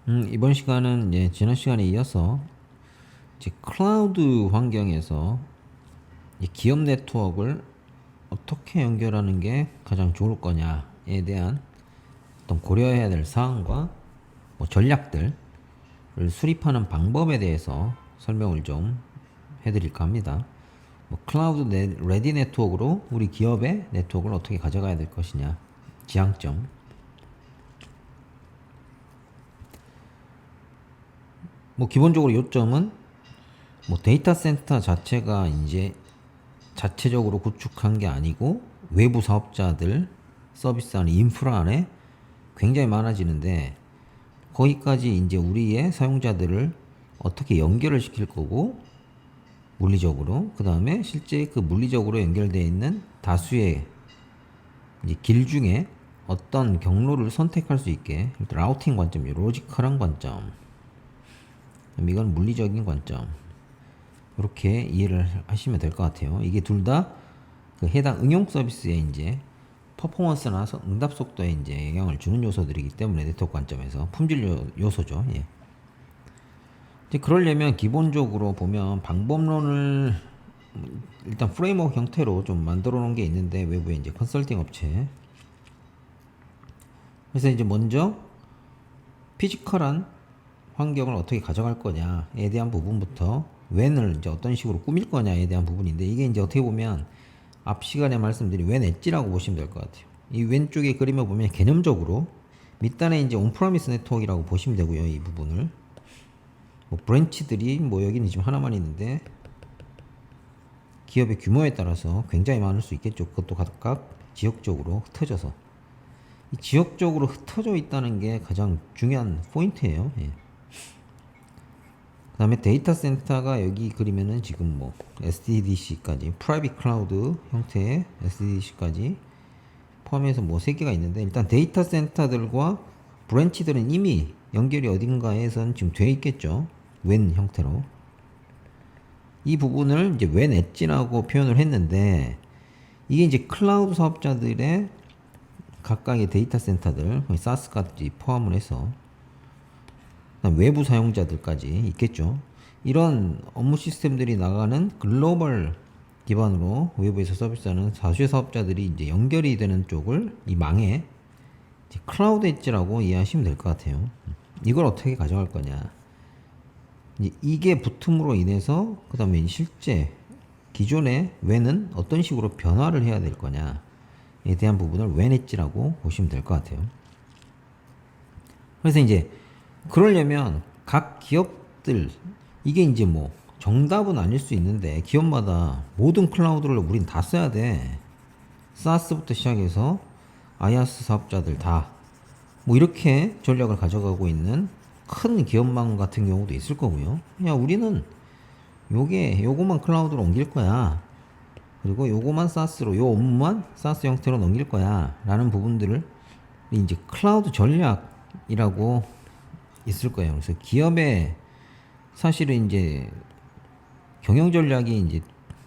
이번 시간은 이제 지난 시간에 이어서 이제 클라우드 환경에서 이 기업 네트워크를 어떻게 연결하는 게 가장 좋을 거냐에 대한 어떤 고려해야 될 사항과 뭐 전략들을 수립하는 방법에 대해서 설명을 좀 해드릴까 합니다. 뭐 클라우드 레디 네트워크로 우리 기업의 네트워크를 어떻게 가져가야 될 것이냐, 지향점. 뭐 기본적으로 요점은 뭐 데이터 센터 자체가 이제 자체적으로 구축한 게 아니고 외부 사업자들 서비스하는 인프라 안에 굉장히 많아지는데, 거기까지 이제 우리의 사용자들을 어떻게 연결을 시킬 거고, 물리적으로 그 다음에 실제 그 물리적으로 연결되어 있는 다수의 이제 길 중에 어떤 경로를 선택할 수 있게, 라우팅 관점, 로지컬한 관점, 이건 물리적인 관점, 이렇게 이해를 하시면 될 것 같아요. 이게 둘 다 그 해당 응용 서비스에 이제 퍼포먼스나 응답 속도에 이제 영향을 주는 요소들이기 때문에 네트워크 관점에서 품질 요소죠. 예. 이제 그러려면 기본적으로 보면 방법론을 일단 프레임워크 형태로 좀 만들어 놓은 게 있는데, 외부에 이제 컨설팅 업체. 그래서 이제 먼저 피지컬한 환경을 어떻게 가져갈 거냐에 대한 부분부터, 웬을 이제 어떤 식으로 꾸밀 거냐에 대한 부분인데, 이게 이제 어떻게 보면 앞 시간에 말씀드린 웬 엣지라고 보시면 될 것 같아요. 이 왼쪽에 그림을 보면 개념적으로 밑단에 이제 온프라미스 네트워크라고 보시면 되고요. 이 부분을 뭐 브랜치들이 뭐 여기는 지금 하나만 있는데 기업의 규모에 따라서 굉장히 많을 수 있겠죠. 그것도 각각 지역적으로 흩어져서, 이 지역적으로 흩어져 있다는 게 가장 중요한 포인트예요. 예. 그 다음에 데이터 센터가 여기 그리면은 지금 뭐 SDDC까지, 프라이빗 클라우드 형태의 SDDC까지 포함해서 뭐 3개가 있는데, 일단 데이터 센터들과 브랜치들은 이미 연결이 어딘가에선 지금 되어 있겠죠. 웬 형태로. 이 부분을 이제 웬 엣지라고 표현을 했는데, 이게 이제 클라우드 사업자들의 각각의 데이터 센터들, 사스까지 포함을 해서 외부 사용자들까지 있겠죠. 이런 업무 시스템들이 나가는 글로벌 기반으로 외부에서 서비스하는 다수의 사업자들이 이제 연결이 되는 쪽을, 이 망에 이제 클라우드 엣지라고 이해하시면 될 것 같아요. 이걸 어떻게 가져갈 거냐. 이제 이게 붙음으로 인해서 그 다음에 실제 기존의 웬은 어떤 식으로 변화를 해야 될 거냐에 대한 부분을 웬 엣지라고 보시면 될 것 같아요. 그래서 이제 그러려면 각 기업들, 이게 이제 뭐 정답은 아닐 수 있는데 기업마다 모든 클라우드를 우린 다 써야 돼. 사스부터 시작해서 아이아스 사업자들 다 뭐 이렇게 전략을 가져가고 있는 큰 기업망 같은 경우도 있을 거고요. 야, 우리는 요거만 클라우드로 옮길 거야. 그리고 요거만 사스로, 요 업무만 사스 형태로 넘길 거야. 라는 부분들을 이제 클라우드 전략이라고 있을 거예요. 그래서 기업의 사실은 이제 경영 전략이 이제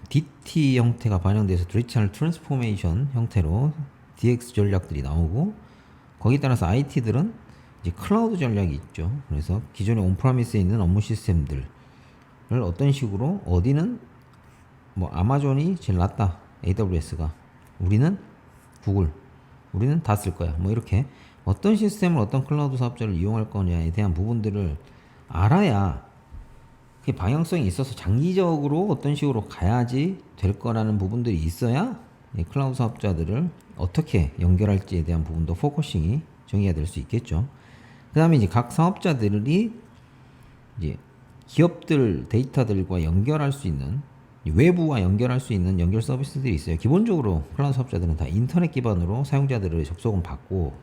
DT 형태가 반영돼서 디지털 트랜스포메이션 형태로 DX 전략들이 나오고, 거기에 따라서 IT들은 이제 클라우드 전략이 있죠. 그래서 기존의 온프라미스에 있는 업무 시스템들을 어떤 식으로, 어디는 뭐 아마존이 제일 낫다, AWS가, 우리는 구글, 우리는 다 쓸 거야, 뭐 이렇게 어떤 시스템을 어떤 클라우드 사업자를 이용할 거냐에 대한 부분들을 알아야 그 방향성이 있어서 장기적으로 어떤 식으로 가야지 될 거라는 부분들이 있어야 클라우드 사업자들을 어떻게 연결할지에 대한 부분도 포커싱이 정의가 될 수 있겠죠. 그 다음에 이제 각 사업자들이 이제 기업들 데이터들과 연결할 수 있는, 외부와 연결할 수 있는 연결 서비스들이 있어요. 기본적으로 클라우드 사업자들은 다 인터넷 기반으로 사용자들의 접속은 받고,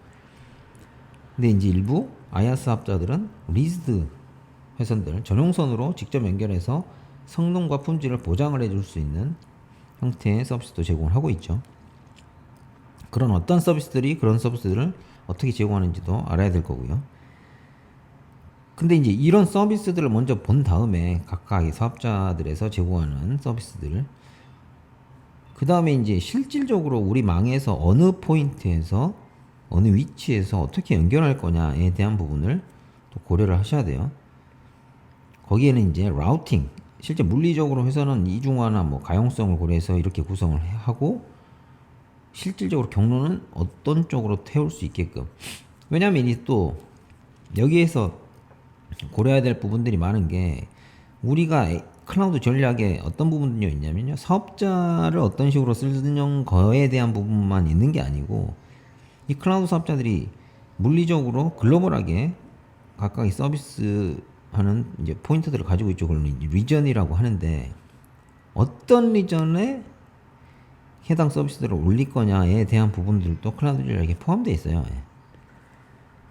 근데 이제 일부 IaaS 사업자들은 리즈드 회선들 전용선으로 직접 연결해서 성능과 품질을 보장을 해줄 수 있는 형태의 서비스도 제공을 하고 있죠. 그런 어떤 서비스들이 그런 서비스들을 어떻게 제공하는지도 알아야 될 거고요. 근데 이제 이런 서비스들을 먼저 본 다음에 각각의 사업자들에서 제공하는 서비스들, 그 다음에 이제 실질적으로 우리 망에서 어느 포인트에서 어느 위치에서 어떻게 연결할 거냐에 대한 부분을 또 고려를 하셔야 돼요. 거기에는 이제 라우팅, 실제 물리적으로 회사는 이중화나 뭐 가용성을 고려해서 이렇게 구성을 하고, 실질적으로 경로는 어떤 쪽으로 태울 수 있게끔. 왜냐면 이 또 여기에서 고려해야 될 부분들이 많은 게, 우리가 클라우드 전략에 어떤 부분들이 있냐면요, 사업자를 어떤 식으로 쓰는 거에 대한 부분만 있는 게 아니고, 이 클라우드 사업자들이 물리적으로 글로벌하게 각각의 서비스 하는 이제 포인트들을 가지고 있죠. 그걸 리전이라고 하는데, 어떤 리전에 해당 서비스들을 올릴 거냐에 대한 부분들도 클라우드 전략에 포함되어 있어요. 예.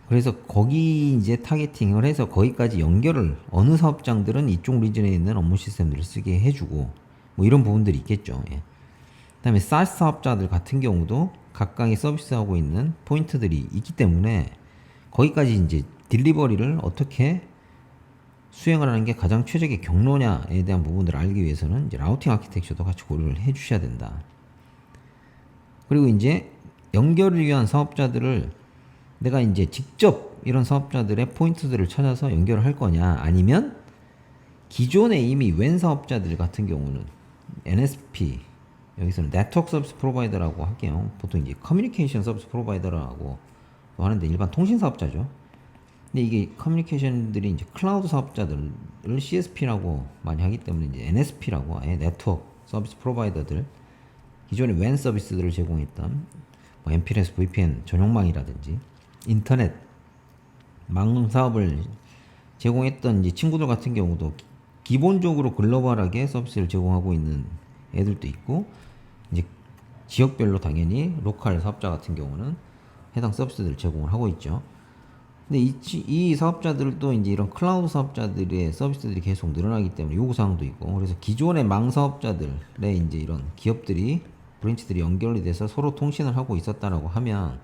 그래서 거기 이제 타겟팅을 해서 거기까지 연결을, 어느 사업장들은 이쪽 리전에 있는 업무 시스템들을 쓰게 해주고, 뭐 이런 부분들이 있겠죠. 예. 그다음에 SaaS 사업자들 같은 경우도 각각의 서비스하고 있는 포인트들이 있기 때문에, 거기까지 이제 딜리버리를 어떻게 수행을 하는 게 가장 최적의 경로냐에 대한 부분들을 알기 위해서는 이제 라우팅 아키텍처도 같이 고려를 해 주셔야 된다. 그리고 이제 연결을 위한 사업자들을 내가 이제 직접 이런 사업자들의 포인트들을 찾아서 연결을 할 거냐, 아니면 기존에 이미 웬 사업자들 같은 경우는 NSP, 여기서는 네트워크 서비스 프로바이더라고 할게요. 보통 이제 커뮤니케이션 서비스 프로바이더라고 하는데 일반 통신 사업자죠. 근데 이게 커뮤니케이션들이 이제 클라우드 사업자들을 CSP라고 많이 하기 때문에 이제 NSP라고, 아예 네트워크 서비스 프로바이더들, 기존에 웬 서비스들을 제공했던 뭐 MPLS, VPN 전용망이라든지 인터넷 망 사업을 제공했던 이제 친구들 같은 경우도 기본적으로 글로벌하게 서비스를 제공하고 있는 애들도 있고, 이제 지역별로 당연히 로컬 사업자 같은 경우는 해당 서비스들을 제공을 하고 있죠. 근데 이 사업자들도 이제 이런 클라우드 사업자들의 서비스들이 계속 늘어나기 때문에 요구사항도 있고, 그래서 기존의 망 사업자들의 이제 이런 기업들이, 브랜치들이 연결이 돼서 서로 통신을 하고 있었다라고 하면,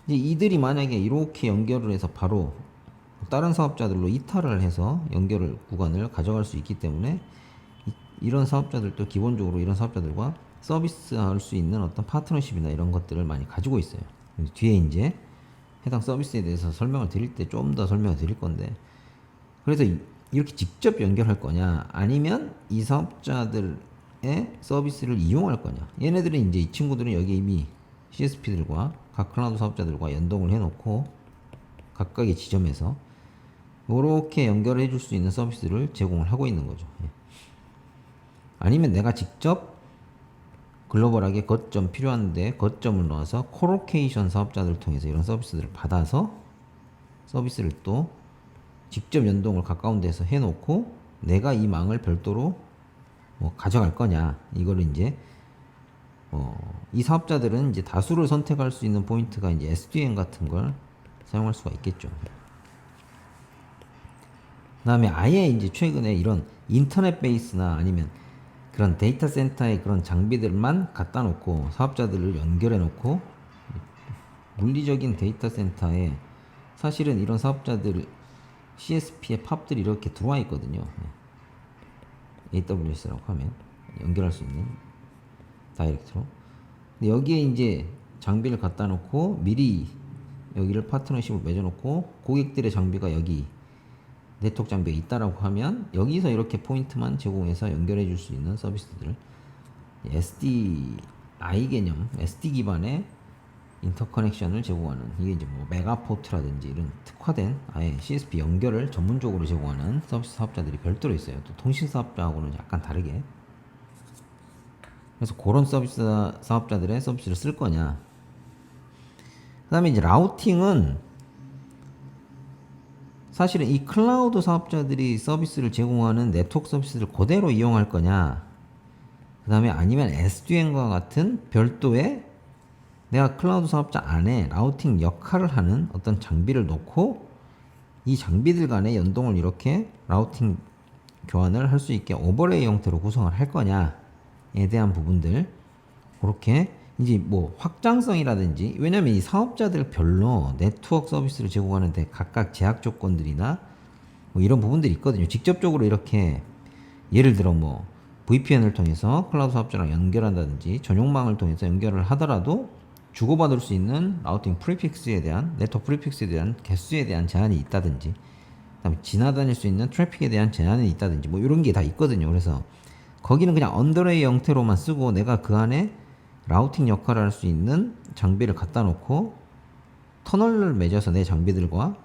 이제 이들이 만약에 이렇게 연결을 해서 바로 다른 사업자들로 이탈을 해서 연결을 구간을 가져갈 수 있기 때문에, 이런 사업자들도 기본적으로 이런 사업자들과 서비스할 수 있는 어떤 파트너십이나 이런 것들을 많이 가지고 있어요. 뒤에 이제 해당 서비스에 대해서 설명을 드릴 때 좀 더 설명을 드릴 건데, 그래서 이렇게 직접 연결할 거냐, 아니면 이 사업자들의 서비스를 이용할 거냐. 얘네들은 이제 이 친구들은 여기 이미 CSP들과 각 클라우드 사업자들과 연동을 해놓고 각각의 지점에서 이렇게 연결해 줄 수 있는 서비스를 제공을 하고 있는 거죠. 아니면 내가 직접 글로벌하게 거점 필요한데 거점을 넣어서 코로케이션 사업자들을 통해서 이런 서비스들을 받아서 서비스를 또 직접 연동을 가까운 데서 해놓고, 내가 이 망을 별도로 뭐 가져갈 거냐, 이거를 이제 이 사업자들은 이제 다수를 선택할 수 있는 포인트가 이제 SDN 같은 걸 사용할 수가 있겠죠. 그 다음에 아예 이제 최근에 이런 인터넷 베이스나 아니면 그런 데이터 센터에 그런 장비들만 갖다 놓고 사업자들을 연결해 놓고, 물리적인 데이터 센터에 사실은 이런 사업자들 CSP의 팝들이 이렇게 들어와 있거든요. AWS라고 하면 연결할 수 있는 다이렉트로. 근데 여기에 이제 장비를 갖다 놓고 미리 여기를 파트너십을 맺어 놓고, 고객들의 장비가 여기 네트워크 장비가 있다라고 하면 여기서 이렇게 포인트만 제공해서 연결해 줄 수 있는 서비스들, SDI 개념, SD 기반의 인터커넥션을 제공하는, 이게 이제 뭐 메가포트라든지 이런 특화된 아예 CSP 연결을 전문적으로 제공하는 서비스 사업자들이 별도로 있어요. 또 통신 사업자하고는 약간 다르게. 그래서 그런 서비스 사업자들의 서비스를 쓸 거냐. 그 다음에 이제 라우팅은 사실은 이 클라우드 사업자들이 서비스를 제공하는 네트워크 서비스를 그대로 이용할 거냐, 그 다음에 아니면 SDN과 같은 별도의 내가 클라우드 사업자 안에 라우팅 역할을 하는 어떤 장비를 놓고 이 장비들 간의 연동을 이렇게 라우팅 교환을 할 수 있게 오버레이 형태로 구성을 할 거냐에 대한 부분들, 그렇게 이제 뭐 확장성이라든지, 왜냐면 이 사업자들별로 네트워크 서비스를 제공하는데 각각 제약 조건들이나 뭐 이런 부분들이 있거든요. 직접적으로 이렇게 예를 들어 뭐 VPN을 통해서 클라우드 사업자랑 연결한다든지 전용망을 통해서 연결을 하더라도 주고받을 수 있는 라우팅 프리픽스에 대한 네트워크 프리픽스에 대한 개수에 대한 제한이 있다든지, 그다음에 지나다닐 수 있는 트래픽에 대한 제한이 있다든지 뭐 이런 게 다 있거든요. 그래서 거기는 그냥 언더레이 형태로만 쓰고 내가 그 안에 라우팅 역할을 할 수 있는 장비를 갖다 놓고 터널을 맺어서 내 장비들과,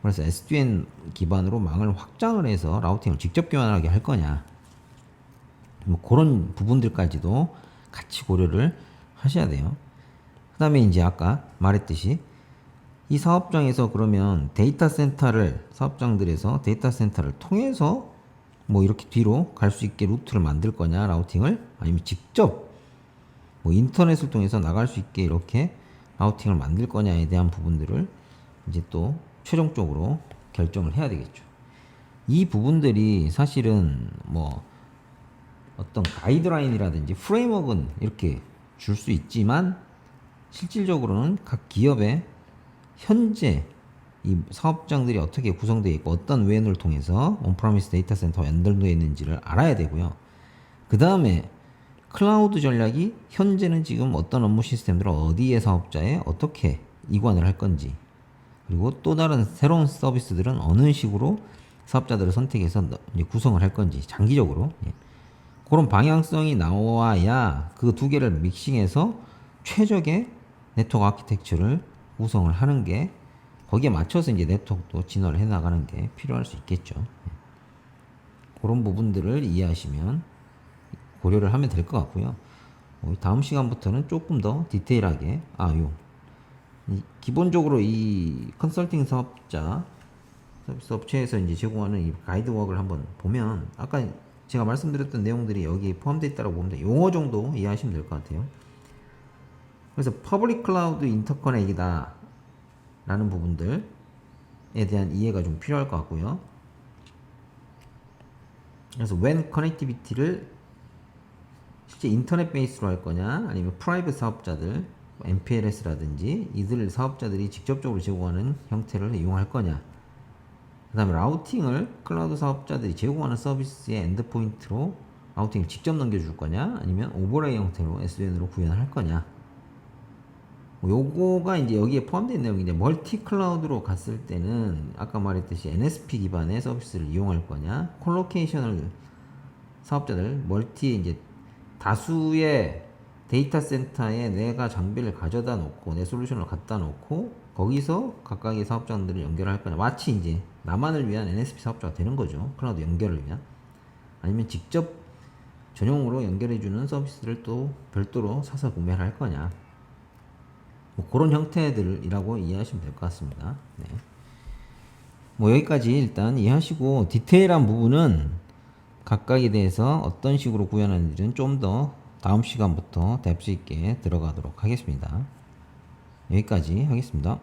그래서 SDN 기반으로 망을 확장을 해서 라우팅을 직접 교환하게 할 거냐, 뭐 그런 부분들까지도 같이 고려를 하셔야 돼요. 그 다음에 이제 아까 말했듯이 이 사업장에서 그러면 데이터 센터를, 사업장들에서 데이터 센터를 통해서 뭐 이렇게 뒤로 갈 수 있게 루트를 만들 거냐, 라우팅을, 아니면 직접 뭐 인터넷을 통해서 나갈 수 있게 이렇게 라우팅을 만들 거냐에 대한 부분들을 이제 또 최종적으로 결정을 해야 되겠죠. 이 부분들이 사실은 뭐 어떤 가이드라인이라든지 프레임워크는 이렇게 줄 수 있지만 실질적으로는 각 기업의 현재 이 사업장들이 어떻게 구성되어 있고 어떤 웨인을 통해서 온프라미스 데이터 센터와 연결되어 있는지를 알아야 되고요. 그 다음에 클라우드 전략이 현재는 지금 어떤 업무 시스템들을 어디에 사업자에 어떻게 이관을 할 건지, 그리고 또 다른 새로운 서비스들은 어느 식으로 사업자들을 선택해서 이제 구성을 할 건지 장기적으로, 예. 그런 방향성이 나와야 그 두 개를 믹싱해서 최적의 네트워크 아키텍처를 구성을 하는 게, 거기에 맞춰서 이제 네트워크도 진화를 해 나가는 게 필요할 수 있겠죠. 예. 그런 부분들을 이해하시면 고려를 하면 될 것 같고요. 다음 시간부터는 조금 더 디테일하게 기본적으로 이 컨설팅 사업자 서비스 업체에서 이제 제공하는 이 가이드웍을 한번 보면 아까 제가 말씀드렸던 내용들이 여기에 포함되어 있다고 보면 용어 정도 이해하시면 될 것 같아요. 그래서 퍼블릭 클라우드 인터커넥이다 라는 부분들에 대한 이해가 좀 필요할 것 같고요. 그래서 WAN 커넥티비티를 실제 인터넷 베이스로 할 거냐, 아니면 프라이빗 사업자들 MPLS라든지 이들 사업자들이 직접적으로 제공하는 형태를 이용할 거냐, 그 다음에 라우팅을 클라우드 사업자들이 제공하는 서비스의 엔드포인트로 라우팅을 직접 넘겨줄 거냐, 아니면 오버레이 형태로 SDN으로 구현할 거냐, 요거가 이제 여기에 포함되어 있는 내용인데, 멀티 클라우드로 갔을 때는 아까 말했듯이 NSP 기반의 서비스를 이용할 거냐, 콜로케이션을 사업자들 멀티 이제 다수의 데이터 센터에 내가 장비를 가져다 놓고 내 솔루션을 갖다 놓고 거기서 각각의 사업장들을 연결할 거냐, 마치 이제 나만을 위한 NSP 사업자가 되는 거죠. 클라우드 연결을 위한. 아니면 직접 전용으로 연결해주는 서비스를 또 별도로 사서 구매를 할 거냐, 뭐 그런 형태들이라고 이해하시면 될 것 같습니다. 네. 뭐 여기까지 일단 이해하시고 디테일한 부분은 각각에 대해서 어떤 식으로 구현하는지는 좀 더 다음 시간부터 뎁스 있게 들어가도록 하겠습니다. 여기까지 하겠습니다.